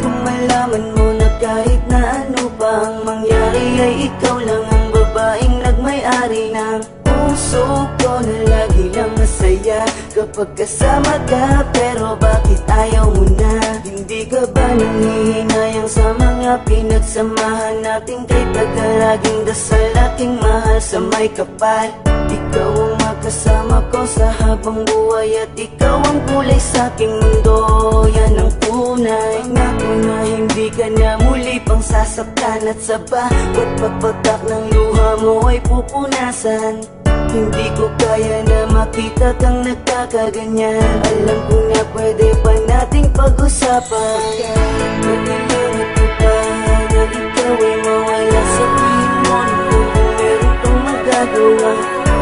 kong malaman mo na kahit na ano pa ang mangyari ay ikaw lang ang babaeng nagmay-ari ng puso ko na lagi lang masaya kapag kasama ka. Pero bakit ayaw mo na? Hindi ka ba nangihinayang sa mga pinagsamahan natin? Kay tagalaging dasal aking mahal sa may kapal. Ikaw ang makasama ko sa habang buhay at ikaw ang kulay sa aking mundo. Yan ang tunay. Pangako na hindi ka na muli pang sasaktan at sa bawat pagpatak ng luha mo ay pupunasan. Hindi ko kaya na makita kang nagkakaganyan. Alam ko na pwede pa nating pag-usapan. Nagkakaroon ko pa na ikaw ay mawala. Sabihin mo na kung meron kang magagawa.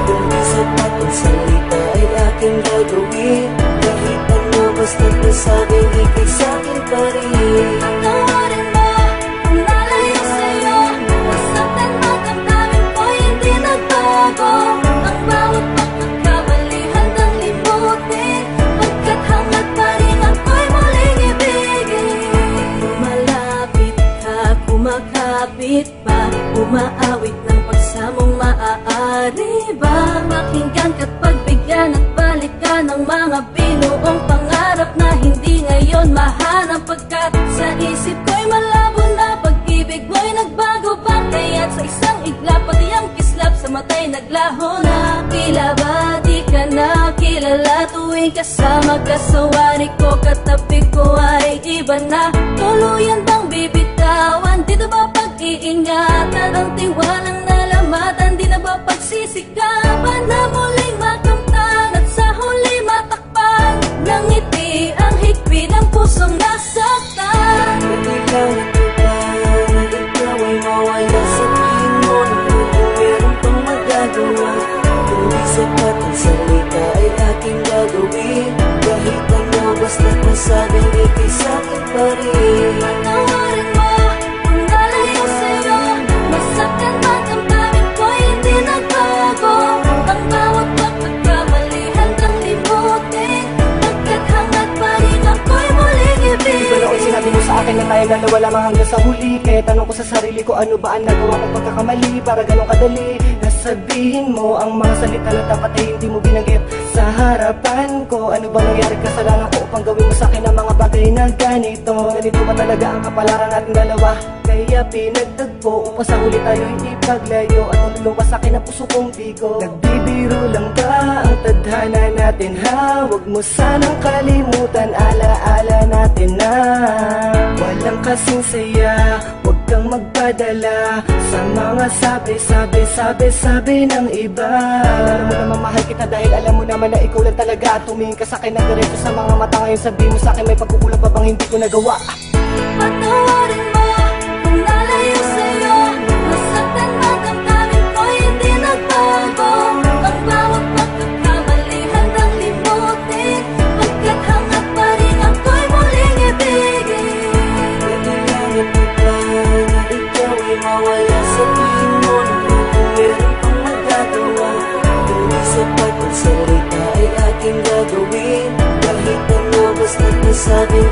Kung isa't atong salita ay aking gagawin. Kahit ano basta't nasabing ikay sa'kin pa rin. Patawarin mo kung nalayo sa'yo. Masaktan man ang daming ko'y hindi nagbago. Ang bawat pagkakamali handang limutin. Pagkat hangad pa rin ako'y muling ibigin. Malapit ka, kumakapit pa. Umaawit ng pagsamong maaari ba? Makinggan ka't pagbigyan at balikan ng mga binuong pangarap na hindi ngayon mahanap. Pagkat sa isip ko'y malabo na pag-ibig mo'y nagbago ba? Kaya't sa isang iglap pati ang kislap sa mata'y naglaho na. Tila ba di ka na kilala tuwing kasama ka sa wari ko? Katabi ko ay iba na. Tuluyan bang bibitawan? Dito ba pag-iingatan? Ang tiwalang nalamatan? Di na ba pagsisikapan na muling makamtan? At sa huli matakpan ng ngiti ang higpit ng pusong nasaktan. Kailangan ko ba na ikaw ay mawala? Sabihin mo na kung meron pang magagawa. Kung di sapat ang salita ay aking gagawin. Kahit ano basta't masabing ikay sa'kin pa rin. Patawarin mo kung nalayo sa'yo. Masaktan man ang daming ko'y hindi nagbago. Ang bawat pagkakamali handang limutin. Pagkat hangad pa rin ako'y muling ibigin. Di ba noon sinabi mo sa akin na tayong dalawa lamang hanggang sa huli? Kaya tanong ko sa sarili ko, ano ba ang nagawa kong pagkakamali para ganun kadali? Nasabihin mo ang mga salita na dapat ay hindi mo binanggit sa harapan ko. Ano ba nangyari, kasalanan ko upang gawin mo sa akin ang mga bagay na ganito? Ganito ba talaga ang kapalaran natin dalawa? Kaya pinagtagpo upang sa huli tayo'y ipaglayo. At lumuluwas sa akin ang puso kong bigo. Nagbibiro lang ba ang tadhana natin ha? Huwag mo sanang kalimutan, alaala natin na walang kasing saya. Huwag kang magpadala sa mga sabi ng iba. Alam mo naman mahal kita dahil alam mo naman na ikaw lang talaga. Tumingin ka sa akin ng diretso sa mga mata. Ngayon sabihin mo sa akin may pagkukulang pa bang hindi ko nagawa? Patawarin mo kung nalayo sa'yo. Masaktan man ang daming ko'y hindi nagbago. Ang bawat pagkakamali handang limutin. Pagkat hangad pa rin ako'y muling ibigin. Kailangan ko ba na ikaw ay mawala? Sabihin mo na kung meron pang magagawa. Kung di sapat ang salita ay aking gagawin. Kahit ano basta't nasabing